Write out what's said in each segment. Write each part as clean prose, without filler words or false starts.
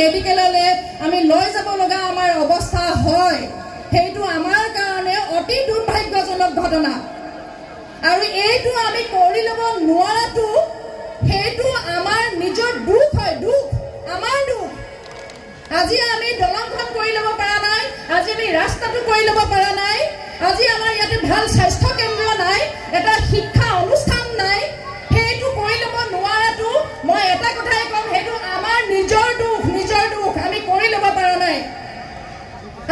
মেডিকেললৈ আমি লৈ যাব লগা আমাৰ অৱস্থা হয়, সেইটো আমাৰ কাৰণে অতি দুৰ্ভাগ্যজনক ঘটনা। আৰু এইটো আমি কৰি ল'ব নোৱাৰাটো সেইটো আমাৰ নিজৰ দুখ হয়, দুখ আমাৰ দুখ। আজি আমি দলংখন কৰি ল'ব পৰা নাই, আজি আমি ৰাস্তাটো কৰি ল'ব পৰা নাই, আজি আমাৰ ইয়াতে ভাল স্বাস্থ্য কেন্দ্ৰ নাই, এটা শিক্ষা অনুষ্ঠান নাই, সেইটো কৰি ল'ব নোৱাৰাটো মই এটা কথাই ক'ম, সেইটো আমাৰ নিজৰ দুখ, নিজৰ দুখ। আমি কৰি ল'ব পৰা নাই।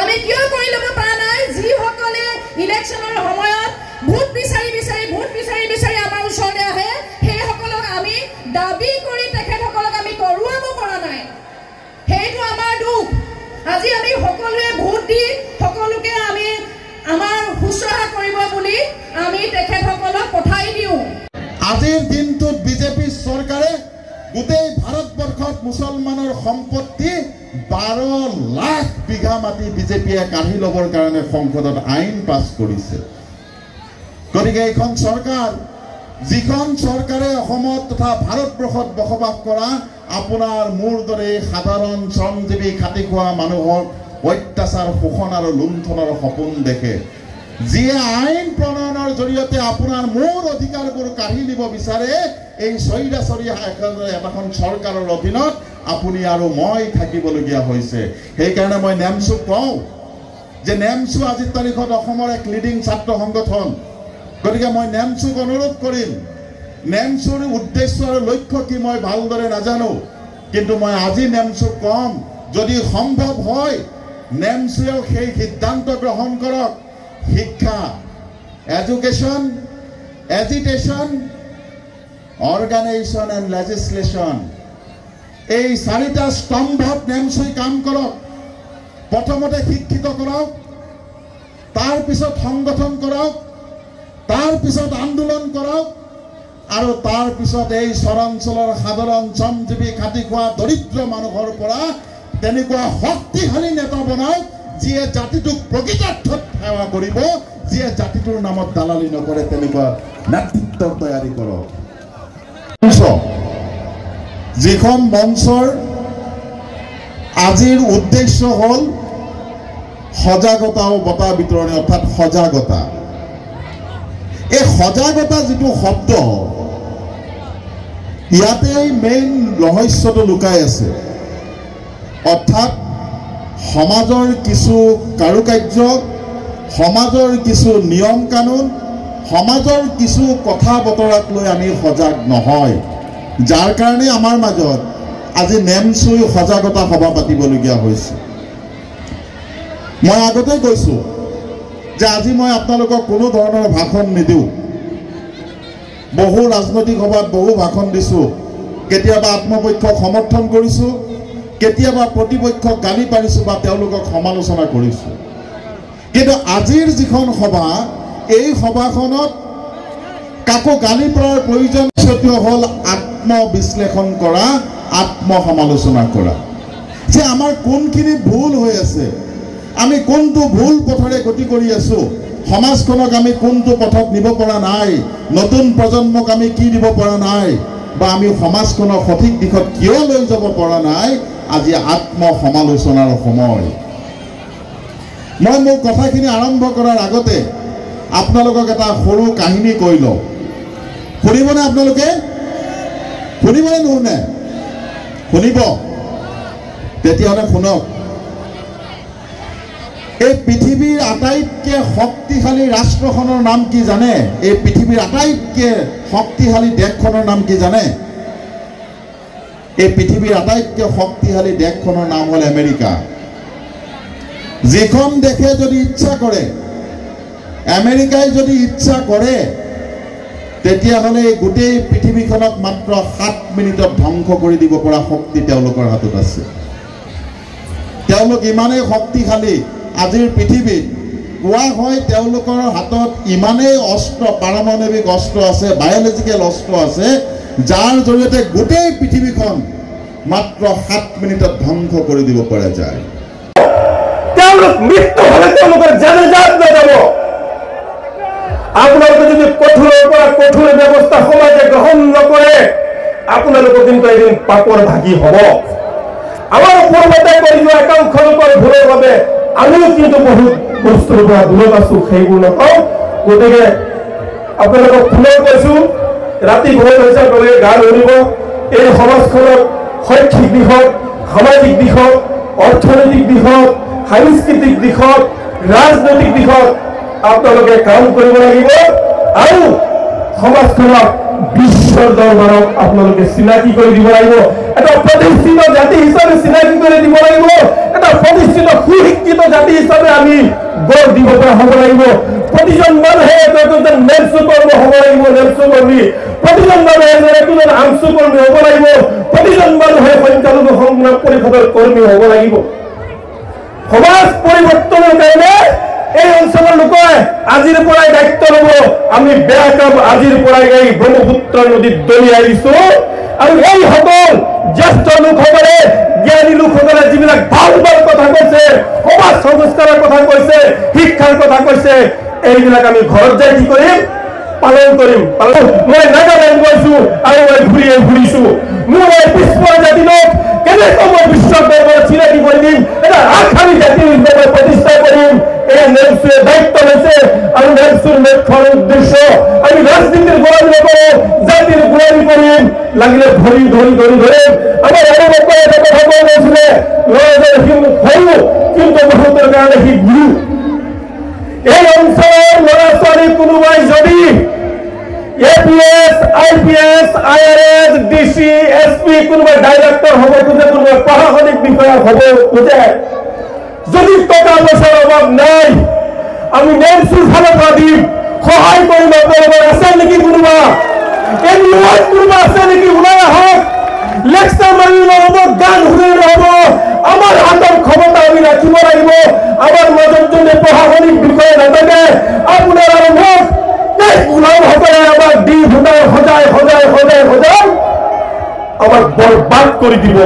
আমি কিয় কৰি ল'ব পৰা নাই? যিসকলে ইলেকশ্যনৰ সময়ত ভোট বিচাৰি বিচাৰি আমাৰ ওচৰলৈ আহে, সেইসকলক আমি দাবী কৰি তেখেতসকলক আমি কৰোৱাব পৰা নাই, সেইটো আমাৰ দুখ। আজি আমি সকলোৱে ভোট দি সকলোকে আমি আমাৰ শুশ্ৰূষা কৰিব বুলি আমি তেখেতসকলক পঠাই দিওঁ। আজিৰ দিনটোত বিজেপি চৰকাৰে গোটেই ভাৰতবৰ্ষত মুছলমানৰ সম্পত্তি 12 লাখ বিঘা মাটি বিজেপিয়ে কাঢ়ি ল'বৰ কাৰণে সংসদত আইন পাছ কৰিছে। গতিকে এইখন চৰকাৰ, যিখন চৰকাৰে অসমত তথা ভাৰতবৰ্ষত বসবাস কৰা আপোনাৰ মোৰ দৰে সাধাৰণ শ্ৰমজীৱী খাটি খোৱা মানুহক অত্যাচাৰ, শোষণ আৰু লুণ্ঠনৰ সপোন দেখে, যিয়ে আইন প্ৰণয়নৰ জৰিয়তে আপোনাৰ মোৰ অধিকাৰবোৰ কাঢ়ি নিব বিচাৰে, এই স্বৈৰাচাৰী এখন চৰকাৰৰ অধীনত আপুনি আৰু মই থাকিবলগীয়া হৈছে। সেইকাৰণে মই নেমচুক কওঁ যে নেমচু আজিৰ তাৰিখত অসমৰ এক লিডিং ছাত্ৰ সংগঠন। গতিকে মই নেমচুক অনুৰোধ কৰিম, নেমচুৰ উদ্দেশ্য আৰু লক্ষ্য কি মই ভালদৰে নাজানো, কিন্তু মই আজি নেমচুক কম, যদি সম্ভৱ হয় নেমচুৱেও সেই সিদ্ধান্ত গ্ৰহণ কৰক, শিক্ষা, এডুকেশ্যন, এজিটেশ্যন, অৰ্গানাইজেশ্যন এণ্ড লেজিছলেশ্যন, এই 4টা স্তম্ভত নেমচুই কাম কৰক। প্ৰথমতে শিক্ষিত কৰক, তাৰপিছত সংগঠন কৰক, তাৰপিছত আন্দোলন কৰক, আৰু তাৰপিছত এই চৰাঞ্চলৰ সাধাৰণ শ্ৰমজীৱী খাটি খোৱা দৰিদ্ৰ মানুহৰ পৰা তেনেকুৱা শক্তিশালী নেতা বনাওক, যিয়ে জাতিটোক প্ৰকৃতাৰ্থত সেৱা কৰিব, যিয়ে জাতিটোৰ নামত দালালি নকৰে, তেনেকুৱা নেতৃত্ব তৈয়াৰী কৰক। যিখন মঞ্চৰ আজিৰ উদ্দেশ্য হ'ল সজাগতা আৰু বঁটা বিতৰণী, অৰ্থাৎ সজাগতা। এই সজাগতা যিটো শব্দ, ইয়াতে মেইন ৰহস্যটো লুকাই আছে। অৰ্থাৎ সমাজৰ কিছু কাৰুকাৰ্য, সমাজৰ কিছু নিয়ম কানুন, সমাজৰ কিছু কথা বতৰাক লৈ আমি সজাগ নহয়, যাৰ কাৰণে আমাৰ মাজত আজি নেমচুই সজাগতা সভা পাতিবলগীয়া হৈছে। মই আগতে কৈছোঁ যে আজি মই আপোনালোকক কোনো ধৰণৰ ভাষণ নিদিওঁ। বহু ৰাজনৈতিক সভাত বহু ভাষণ দিছোঁ, কেতিয়াবা আত্মপক্ষক সমৰ্থন কৰিছোঁ, কেতিয়াবা প্ৰতিপক্ষক গালি পাৰিছোঁ বা তেওঁলোকক সমালোচনা কৰিছোঁ। কিন্তু আজিৰ যিখন সভা, এই সভাখনত কাকো গালি পৰাৰ প্ৰয়োজন হ'ল আত্মবিশ্লেষণ কৰা, আত্মসমালোচনা কৰা, যে আমাৰ কোনখিনি ভুল হৈ আছে, আমি কোনটো ভুল পথৰে গতি কৰি আছোঁ, সমাজখনক আমি কোনটো পথত নিব পৰা নাই, নতুন প্ৰজন্মক আমি কি দিব পৰা নাই, বা আমি সমাজখনক সঠিক দিশত কিয় লৈ যাব পৰা নাই। আজি আত্মসমালোচনাৰ সময়। মই মোৰ কথাখিনি আৰম্ভ কৰাৰ আগতে আপোনালোকক এটা সৰু কাহিনী কৈ লওঁ। শুনিবনে আপোনালোকে? শুনিবনে নুশুনে? শুনিব? তেতিয়াহ'লে শুনক। এই পৃথিৱীৰ আটাইতকৈ শক্তিশালী ৰাষ্ট্ৰখনৰ নাম কি জানে? এই পৃথিৱীৰ আটাইতকৈ শক্তিশালী দেশখনৰ নাম কি জানে? এই পৃথিৱীৰ আটাইতকৈ শক্তিশালী দেশখনৰ নাম হ'ল আমেৰিকা। যিখন দেশে যদি ইচ্ছা কৰে, আমেৰিকাই যদি ইচ্ছা কৰে, তেতিয়াহ'লে এই গোটেই পৃথিৱীখনক মাত্ৰ 7 মিনিটত ধ্বংস কৰি দিব পৰা শক্তি তেওঁলোকৰ হাতত আছে। তেওঁলোক ইমানেই শক্তিশালী। আজিৰ পৃথিৱীত কোৱা হয় তেওঁলোকৰ হাতত ইমানেই অস্ত্ৰ, পাৰমাণৱিক অস্ত্ৰ আছে, বায়'লজিকেল অস্ত্ৰ আছে, যাৰ জৰিয়তে গোটেই পৃথিৱীখন মাত্ৰ 7 মিনিটত ধ্বংস কৰি দিব পৰা যায়। তেওঁলোক মৃত্যু হ'লে তেওঁলোকৰ জানাজাত নাযাব। আপোনালোকে যদি কঠোৰৰ পৰা কঠোৰ ব্যৱস্থা সমাজে গ্ৰহণ নকৰে, আপোনালোকৰ কিন্তু এদিন পাপৰ ভাগি হ'ব। আমাৰ পূৰ্বতে কৰি যোৱা একাংশলোকৰ ভুলৰ বাবে আমিও কিন্তু বহুত বস্তুৰ পৰা দূৰত আছো, সেইবোৰ নকওঁ। গতিকে আপোনালোকক পুনৰ কৈছো, ৰাতি বহুত হৈছে, আপোনালোকে গান শুনিব। এই সমাজখনত শৈক্ষিক দিশত, সামাজিক দিশত, অৰ্থনৈতিক দিশত, সাংস্কৃতিক দিশত, ৰাজনৈতিক দিশত আপোনালোকে কাম কৰিব লাগিব আৰু সমাজখনক বিশ্বৰ দৰবাৰত আপোনালোকে চিনাকি কৰি দিব লাগিব। এটা প্ৰতিষ্ঠিত জাতি হিচাপে চিনাকি কৰি দিব লাগিব। এটা প্ৰতিষ্ঠিত সুশিক্ষিত জাতি হিচাপে আমি গঢ় দিব পৰা হ'ব লাগিব। প্ৰতিজন মানুহে একোজন নেপচু কৰ্ম হ'ব লাগিব, নেপচু কৰ্মী। প্ৰতিজন মানুহে একোজন আমচু কৰ্মী হ'ব লাগিব। প্ৰতিজন মানুহে সংখ্যালঘু সংগ্ৰাম পৰিষদৰ কৰ্মী হ'ব লাগিব। সমাজ পৰিৱৰ্তনৰ কাৰণে এই অঞ্চলৰ লোকে আজিৰ পৰাই দায়িত্ব ল'ব। আমি বেয়া কাম আজিৰ পৰাই এই ব্ৰহ্মপুত্ৰ নদীত দলিয়াই দিছো আৰু এইসকল জ্যেষ্ঠ লোকসকলে, জ্ঞানী লোকসকলে যিবিলাক ভাল ভাল কথা কৈছে, সমাজ সংস্কাৰৰ কথা কৈছে, শিক্ষাৰ কথা কৈছে, এইবিলাক আমি ঘৰত যাই কি কৰিম? পালন কৰিম। মই নাগালেণ্ড গৈছো আৰু মই ঘূৰিছো। মোৰ এই পিছপৰা জাতি লোক কেনেকৈ মই বিশ্বৰ দৰবাৰত চিনাকি কৰি দিম? এটা আগশাৰী জাতিৰ হিচাপে প্ৰতিষ্ঠা কৰিম। এয়া নেপচুৱে দায়িত্ব লৈছে আৰু নেপচুৰ মুখ্য উদ্দেশ্য আমি ৰাজনীতিৰ গোলামী নকৰো, জাতিৰ গোলামী কৰিম। লাগিলে ধৰি ধৰি ধৰি ধৰিম। আমাৰ এটা কথা কৈ গৈছিলে, ল'ৰাজন সৰু কিন্তু বহুতৰ কাৰণে সি গুৰু। এই অঞ্চলৰ ল'ৰা ছোৱালী কোনোবাই যদি APS, IPS, IRS, DC, SP কোনোবাই ডাইৰেক্টৰ হ'ব খোজে, কোনোবাই প্ৰশাসনিক বিষয়া হ'ব খোজে, যদি টকা পইচাৰ অভাৱ নাই, আমি নেপচুৰ ফালৰ পৰা দিম, সহায় কৰিম। আপোনালোকৰ আছে নেকি কোনোবা? কোনোবা আছে নেকি? ওলাই আহক। লেকচাৰ মাৰি নহ'ব, গান শুনি নহ'ব। আমাৰ হাতৰ ক্ষমতা আমি ৰাখিব লাগিব। আমাৰ মাজত যদি প্ৰশাসনিক বিষয় নাথাকে, আপোনাৰ আৰু মোক গোলামসকলে আমাক দি সজাই আমাক বৰবাদ কৰি দিব।